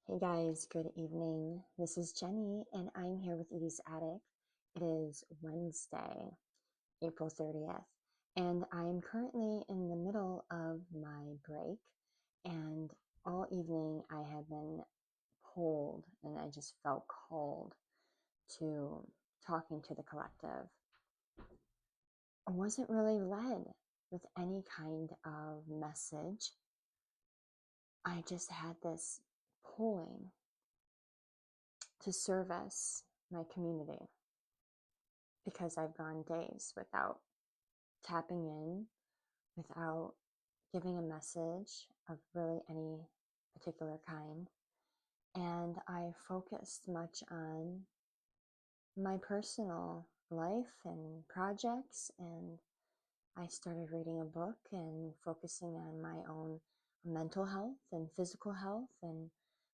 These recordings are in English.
Hey guys, good evening. This is Jenny, and I'm here with Edie's Attic. It is Wednesday, April 30th, and I'm currently in the middle of my break. And all evening, I have been pulled, and I just felt called to talking to the collective. I wasn't really led with any kind of message. I just had this pulling to service my community because I've gone days without tapping in, without giving a message of really any particular kind. And I focused much on my personal life and projects, and I started reading a book and focusing on my own mental health and physical health and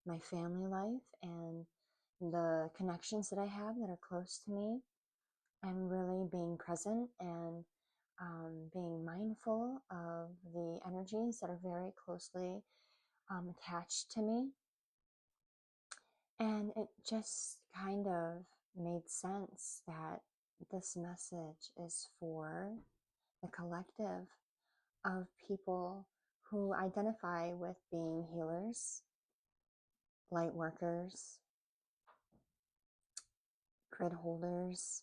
my family life and the connections that I have that are close to me, and really being present and being mindful of the energies that are very closely attached to me. And it just kind of made sense that this message is for the collective of people who identify with being healers, light workers, grid holders,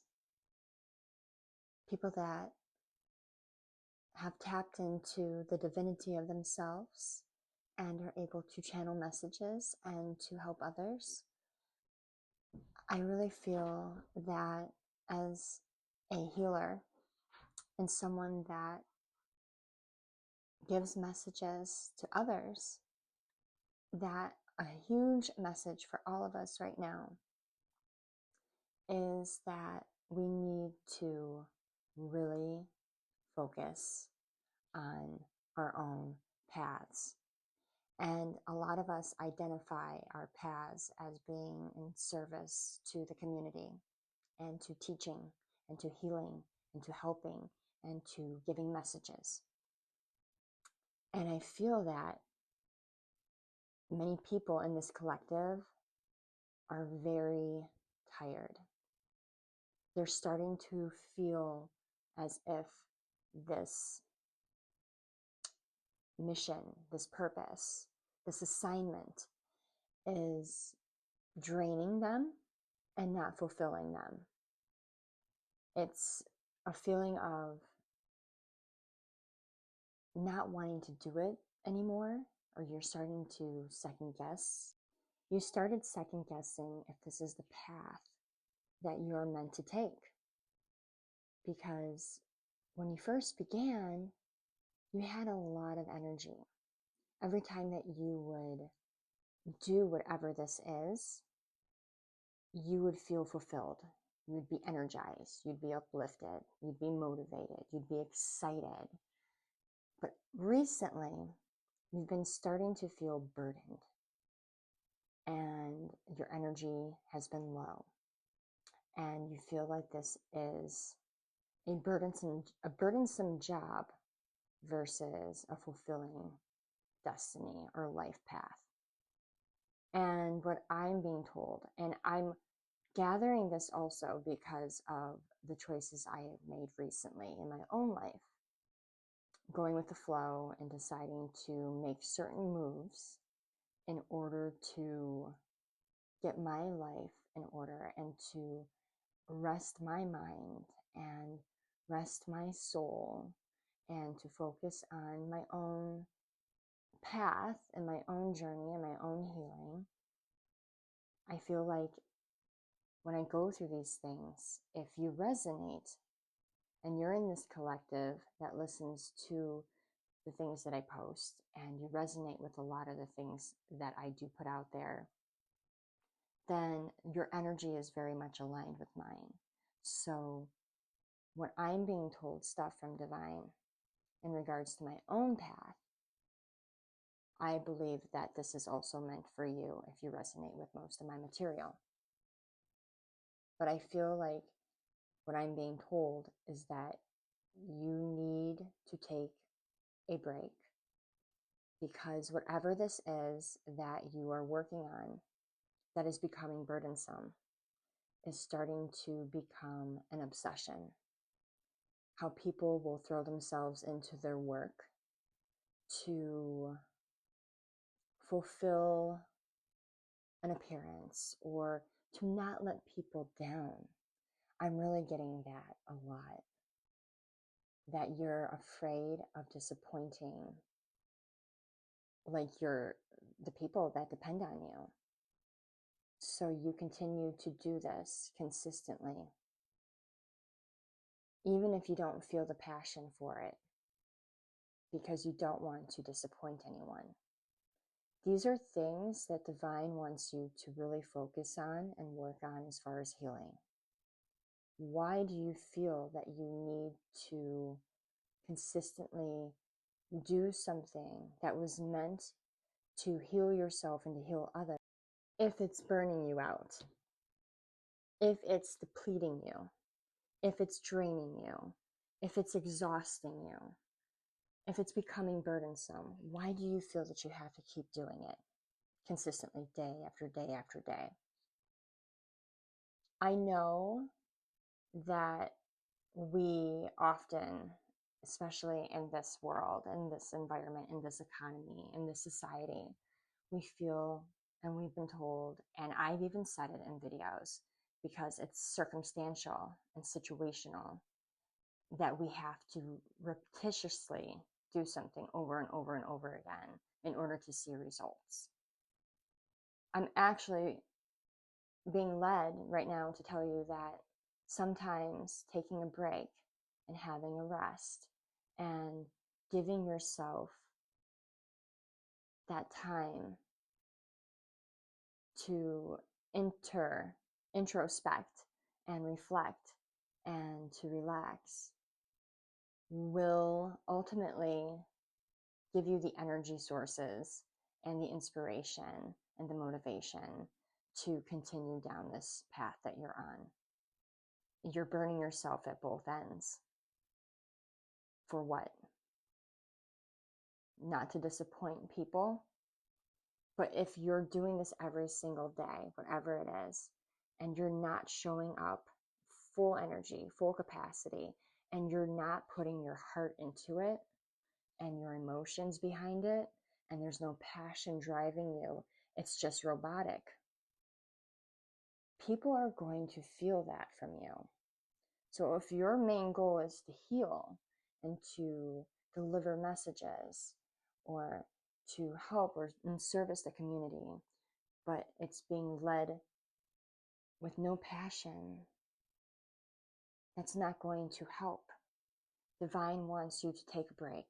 people that have tapped into the divinity of themselves and are able to channel messages and to help others. I really feel that as a healer and someone that gives messages to others, that a huge message for all of us right now is that we need to really focus on our own paths. And a lot of us identify our paths as being in service to the community and to teaching and to healing and to helping and to giving messages. And I feel that many people in this collective are very tired. They're starting to feel as if this mission, this purpose, this assignment is draining them and not fulfilling them. It's a feeling of not wanting to do it anymore, or you're starting to second guess. You started second guessing if this is the path that you're meant to take. Because when you first began, you had a lot of energy. Every time that you would do whatever this is, you would feel fulfilled. You'd be energized. You'd be uplifted. You'd be motivated. You'd be excited. But recently, you've been starting to feel burdened, and your energy has been low, and you feel like this is a burdensome job versus a fulfilling destiny or life path. And what I'm being told, and I'm gathering this also because of the choices I have made recently in my own life, going with the flow and deciding to make certain moves in order to get my life in order and to rest my mind and rest my soul and to focus on my own path and my own journey and my own healing. I feel like when I go through these things, if you resonate and you're in this collective that listens to the things that I post and you resonate with a lot of the things that I do put out there, then your energy is very much aligned with mine. So when I'm being told stuff from divine in regards to my own path, I believe that this is also meant for you if you resonate with most of my material. But I feel like what I'm being told is that you need to take a break because whatever this is that you are working on that is becoming burdensome is starting to become an obsession. How people will throw themselves into their work to fulfill an appearance or to not let people down. I'm really getting that a lot. That you're afraid of disappointing the people that depend on you. So you continue to do this consistently, even if you don't feel the passion for it, because you don't want to disappoint anyone. These are things that Divine wants you to really focus on and work on as far as healing. Why do you feel that you need to consistently do something that was meant to heal yourself and to heal others if it's burning you out, if it's depleting you, if it's draining you, if it's exhausting you, if it's becoming burdensome? Why do you feel that you have to keep doing it consistently, day after day after day? I know that we often, especially in this world, in this environment, in this economy, in this society, we feel, and we've been told, and I've even said it in videos, because it's circumstantial and situational, that we have to repetitiously do something over and over and over again in order to see results. I'm actually being led right now to tell you that sometimes taking a break and having a rest and giving yourself that time to introspect and reflect and to relax will ultimately give you the energy sources and the inspiration and the motivation to continue down this path that you're on. You're burning yourself at both ends. For what? Not to disappoint people. But if you're doing this every single day, whatever it is, and you're not showing up full energy, full capacity, and you're not putting your heart into it and your emotions behind it, and there's no passion driving you, it's just robotic, people are going to feel that from you. So if your main goal is to heal and to deliver messages or to help or service the community, but it's being led with no passion, that's not going to help. Divine wants you to take a break.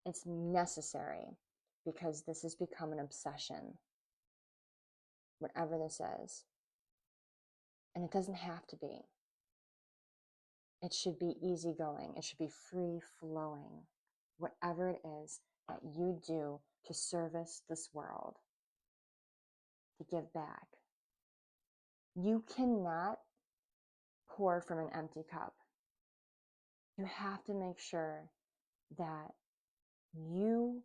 It's necessary because this has become an obsession, whatever this is. And it doesn't have to be. It should be easygoing. It should be free flowing. Whatever it is that you do to service this world, to give back. You cannot pour from an empty cup. You have to make sure that you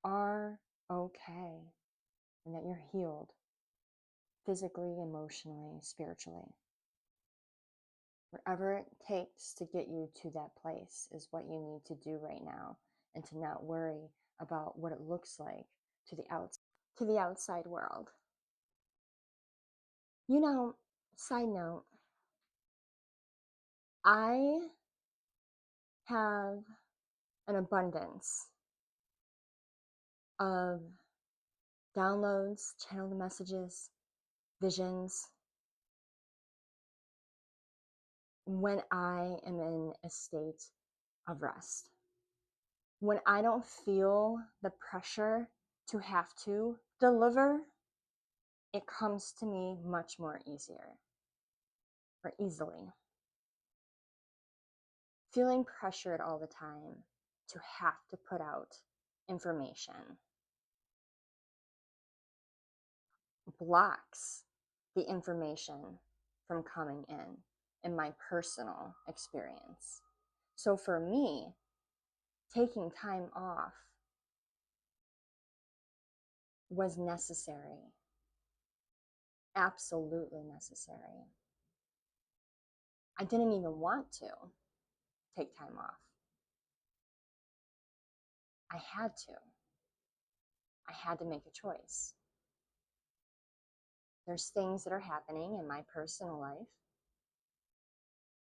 are okay and that you're healed physically, emotionally, spiritually. Whatever it takes to get you to that place is what you need to do right now, and to not worry about what it looks like to the outside world. You know, side note, I have an abundance of downloads, channeled messages, visions when I am in a state of rest. When I don't feel the pressure to have to deliver, it comes to me much more easily. Feeling pressured all the time to have to put out information blocks the information from coming in, my personal experience. So for me, taking time off was necessary, absolutely necessary. I didn't even want to take time off. I had to. I had to make a choice. There's things that are happening in my personal life,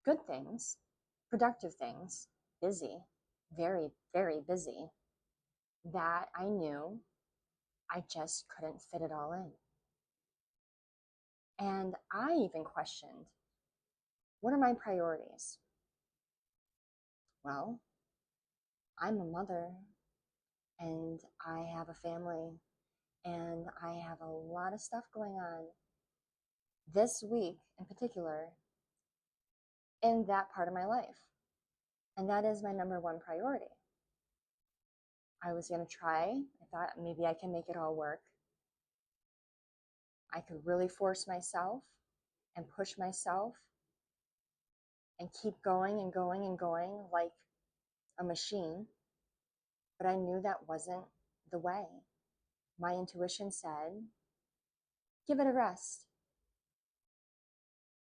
good things, productive things, busy, very, very busy, that I knew I just couldn't fit it all in. And I even questioned, what are my priorities? Well, I'm a mother and I have a family and I have a lot of stuff going on this week in particular in that part of my life. And that is my number one priority. I was going to try. I thought maybe I can make it all work. I could really force myself and push myself and keep going and going and going like a machine. But I knew that wasn't the way. My intuition said, give it a rest.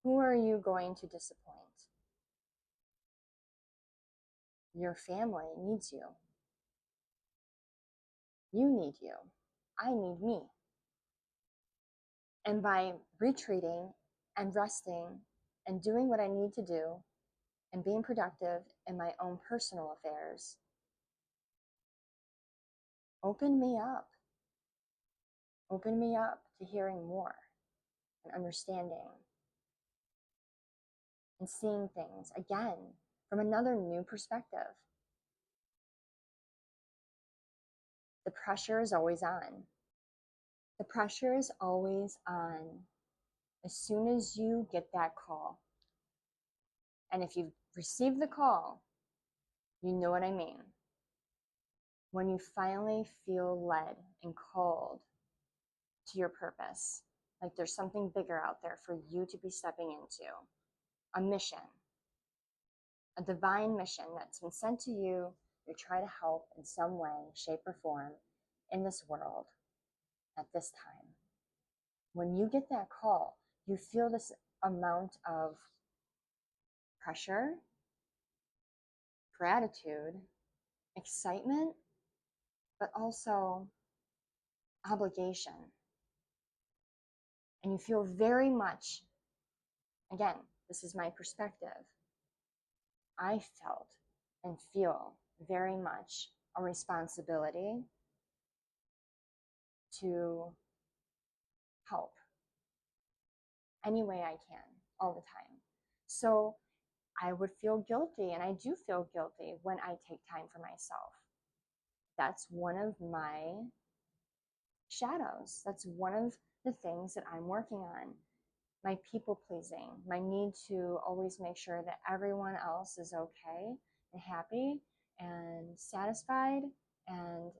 Who are you going to disappoint? Your family needs you. You need you. I need me. And by retreating and resting and doing what I need to do and being productive in my own personal affairs, open me up. Open me up to hearing more and understanding and seeing things again from another new perspective. The pressure is always on. The pressure is always on as soon as you get that call. And if you receive the call, you know what I mean. When you finally feel led and called to your purpose, like there's something bigger out there for you to be stepping into, a mission, a divine mission that's been sent to you to try to help in some way, shape, or form in this world at this time. When you get that call, you feel this amount of pressure, gratitude, excitement, but also obligation. And you feel very much, again, this is my perspective, I felt and feel very much a responsibility to help any way I can all the time. So I would feel guilty, and I do feel guilty when I take time for myself. That's one of my shadows. That's one of the things that I'm working on. My people pleasing, my need to always make sure that everyone else is okay and happy and satisfied, and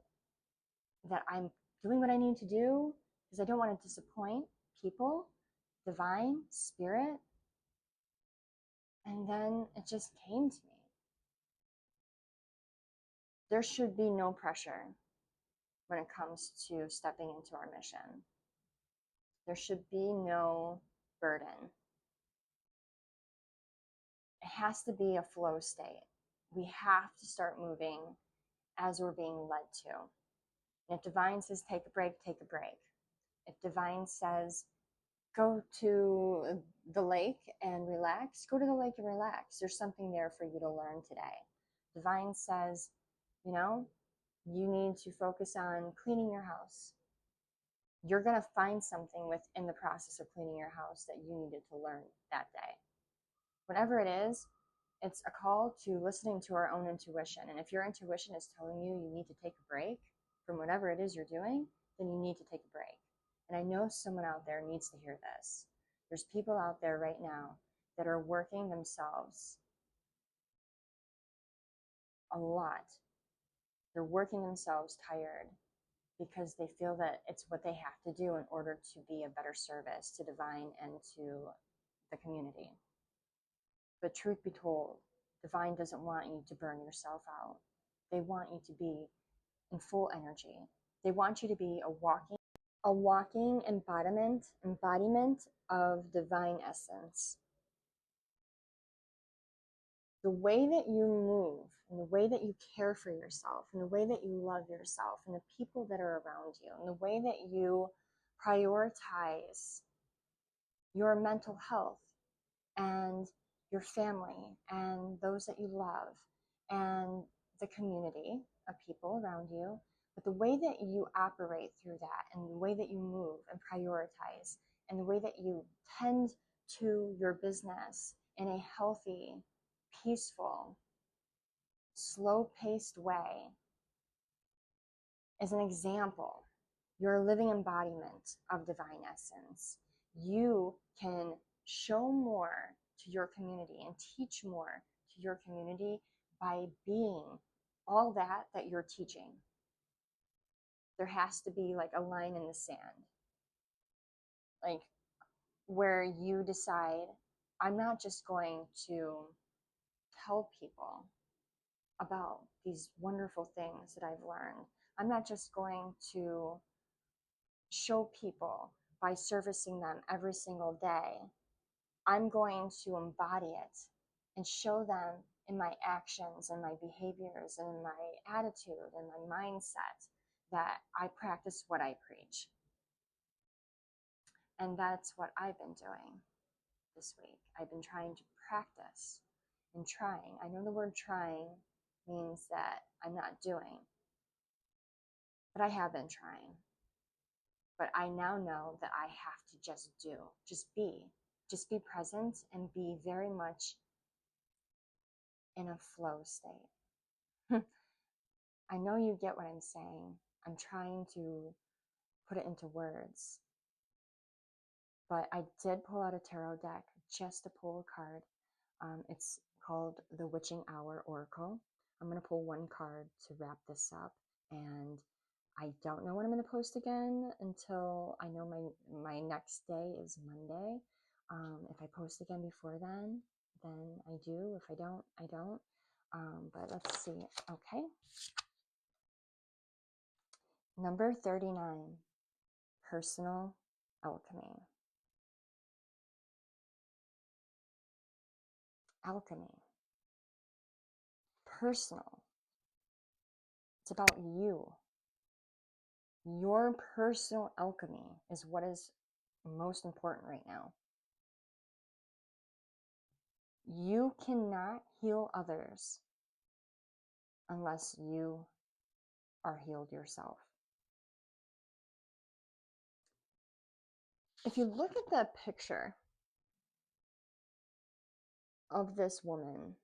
that I'm doing what I need to do because I don't want to disappoint people, divine, spirit. And then it just came to me. There should be no pressure when it comes to stepping into our mission. There should be no burden. It has to be a flow state. We have to start moving as we're being led to. And if divine says take a break, take a break. If divine says go to the lake and relax, go to the lake and relax. There's something there for you to learn today. Divine says, you know, you need to focus on cleaning your house. You're going to find something within the process of cleaning your house that you needed to learn that day. Whatever it is, it's a call to listening to our own intuition. And if your intuition is telling you you need to take a break from whatever it is you're doing, then you need to take a break. And I know someone out there needs to hear this. There's people out there right now that are working themselves a lot. They're working themselves tired because they feel that it's what they have to do in order to be a better service to divine and to the community. But truth be told, divine doesn't want you to burn yourself out. They want you to be in full energy. They want you to be a walking embodiment of divine essence. The way that you move and the way that you care for yourself and the way that you love yourself and the people that are around you and the way that you prioritize your mental health and your family and those that you love and the community of people around you, but the way that you operate through that and the way that you move and prioritize and the way that you tend to your business in a healthy, peaceful, slow-paced way is an example. You're a living embodiment of divine essence. You can show more to your community and teach more to your community by being all that you're teaching. There has to be like a line in the sand, like where you decide, I'm not just going to tell people about these wonderful things that I've learned. I'm not just going to show people by servicing them every single day. I'm going to embody it and show them in my actions and my behaviors and my attitude and my mindset that I practice what I preach. And that's what I've been doing this week. I've been trying to practice and trying. I know the word trying means that I'm not doing, but I have been trying. But I now know that I have to just do, just be present and be very much in a flow state. I know you get what I'm saying. I'm trying to put it into words. But I did pull out a tarot deck just to pull a card. It's called the Witching Hour Oracle. I'm going to pull one card to wrap this up. And I don't know when I'm going to post again until I know my next day is Monday. If I post again before then I do. If I don't, I don't. But let's see. Okay. Number 39, personal alchemy. Alchemy. Personal. It's about you. Your personal alchemy is what is most important right now. You cannot heal others unless you are healed yourself. If you look at the picture of this woman,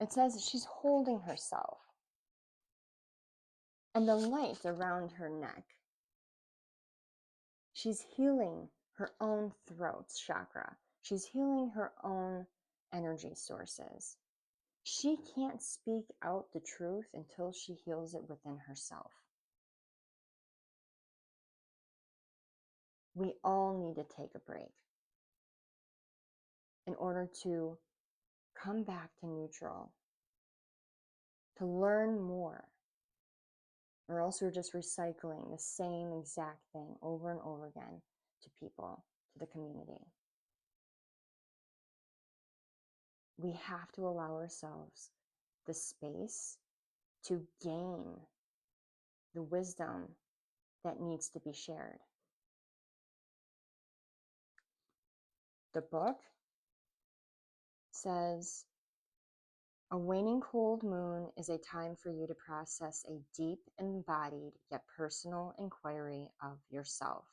it says she's holding herself and the light around her neck. She's healing her own throat chakra. She's healing her own energy sources. She can't speak out the truth until she heals it within herself. We all need to take a break in order to come back to neutral, to learn more, or else we're just recycling the same exact thing over and over again to people, to the community. We have to allow ourselves the space to gain the wisdom that needs to be shared. The book says, a waning cold moon is a time for you to process a deep, embodied, yet personal inquiry of yourself.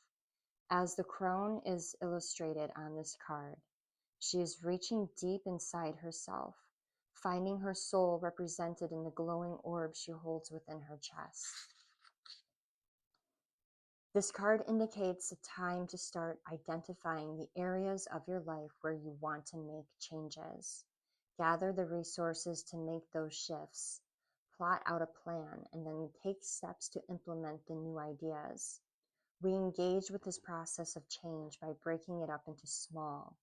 As the crone is illustrated on this card, she is reaching deep inside herself, finding her soul represented in the glowing orb she holds within her chest. This card indicates a time to start identifying the areas of your life where you want to make changes. Gather the resources to make those shifts. Plot out a plan and then take steps to implement the new ideas. We engage with this process of change by breaking it up into small,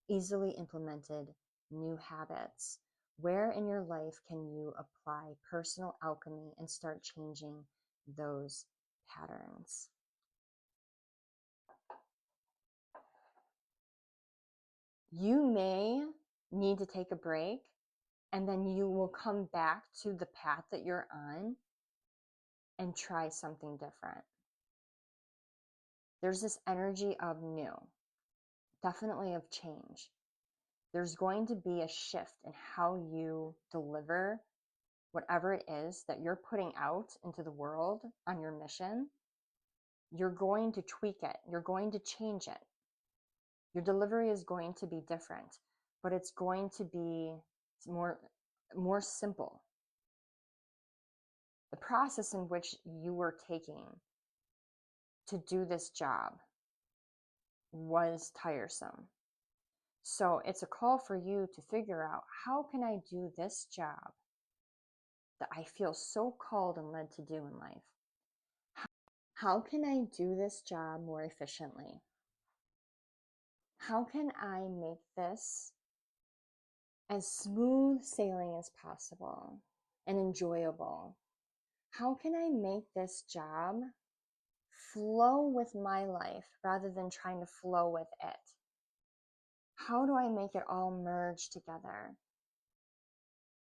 easily implemented new habits. Where in your life can you apply personal alchemy and start changing those patterns? You may need to take a break, and then you will come back to the path that you're on and try something different. There's this energy of new, definitely of change. There's going to be a shift in how you deliver whatever it is that you're putting out into the world on your mission. You're going to tweak it. You're going to change it. Your delivery is going to be different, but it's going to be more simple. The process in which you were taking to do this job was tiresome. So it's a call for you to figure out, how can I do this job that I feel so called and led to do in life? How can I do this job more efficiently? How can I make this as smooth sailing as possible and enjoyable? How can I make this job flow with my life rather than trying to flow with it? How do I make it all merge together?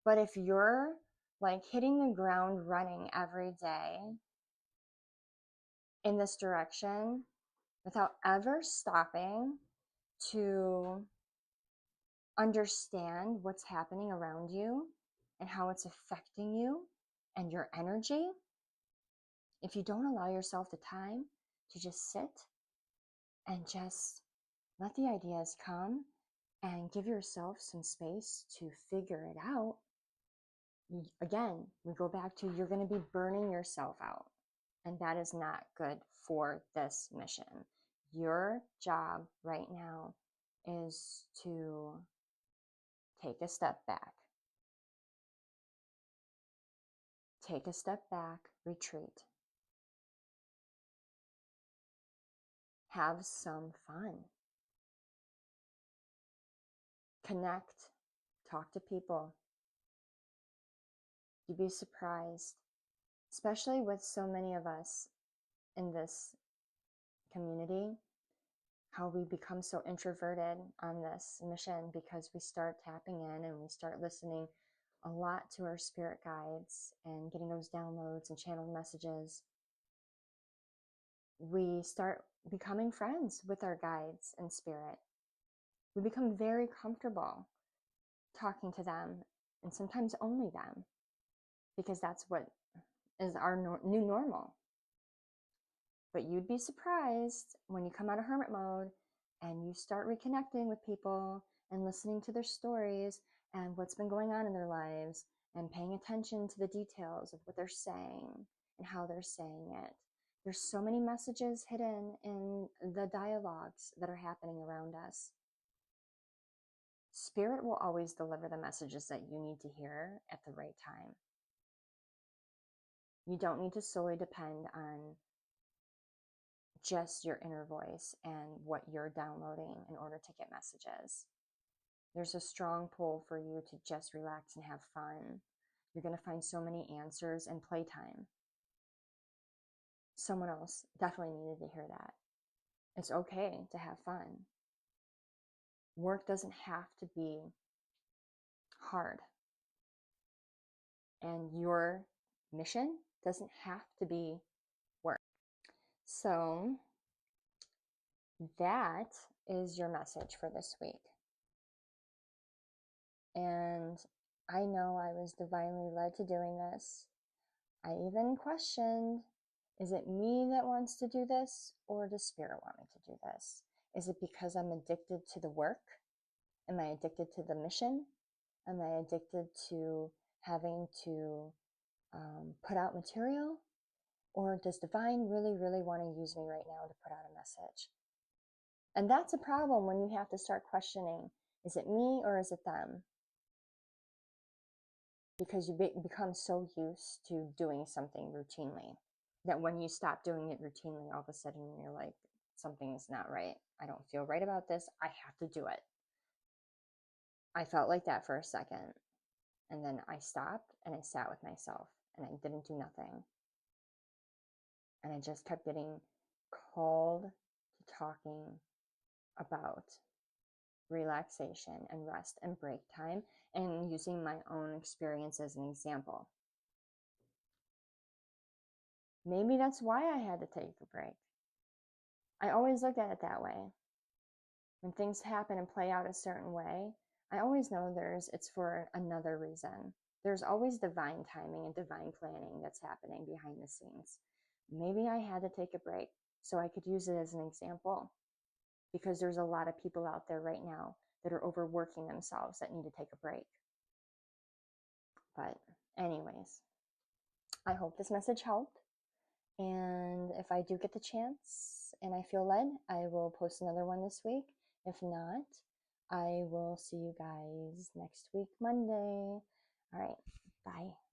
But if you're like hitting the ground running every day in this direction without ever stopping to understand what's happening around you and how it's affecting you and your energy, if you don't allow yourself the time to just sit and just let the ideas come and give yourself some space to figure it out, again, we go back to, you're going to be burning yourself out. And that is not good for this mission. Your job right now is to take a step back. Take a step back, retreat. Have some fun. Connect, talk to people. You'd be surprised, especially with so many of us in this community, how we become so introverted on this mission because we start tapping in and we start listening a lot to our spirit guides and getting those downloads and channeled messages. We start becoming friends with our guides and spirit. We become very comfortable talking to them, and sometimes only them, because that's what is our new normal. But you'd be surprised when you come out of hermit mode and you start reconnecting with people and listening to their stories and what's been going on in their lives and paying attention to the details of what they're saying and how they're saying it. There's so many messages hidden in the dialogues that are happening around us. Spirit will always deliver the messages that you need to hear at the right time. You don't need to solely depend on just your inner voice and what you're downloading in order to get messages. There's a strong pull for you to just relax and have fun. You're going to find so many answers and playtime. Someone else definitely needed to hear that. It's okay to have fun. Work doesn't have to be hard. And your mission doesn't have to be work. So that is your message for this week. And I know I was divinely led to doing this. I even questioned, is it me that wants to do this, or does Spirit want me to do this? Is it because I'm addicted to the work? Am I addicted to the mission? Am I addicted to having to put out material? Or does Divine really, really want to use me right now to put out a message? And that's a problem when you have to start questioning, is it me or is it them? Because you become so used to doing something routinely that when you stop doing it routinely, all of a sudden you're like, something's not right. I don't feel right about this. I have to do it. I felt like that for a second. And then I stopped and I sat with myself and I didn't do nothing. And I just kept getting called to talking about relaxation and rest and break time and using my own experience as an example. Maybe that's why I had to take a break. I always looked at it that way. When things happen and play out a certain way, I always know it's for another reason. There's always divine timing and divine planning that's happening behind the scenes. Maybe I had to take a break so I could use it as an example, because there's a lot of people out there right now that are overworking themselves that need to take a break. But anyways, I hope this message helped. And if I do get the chance and I feel led, I will post another one this week. If not, I will see you guys next week, Monday. All right, bye.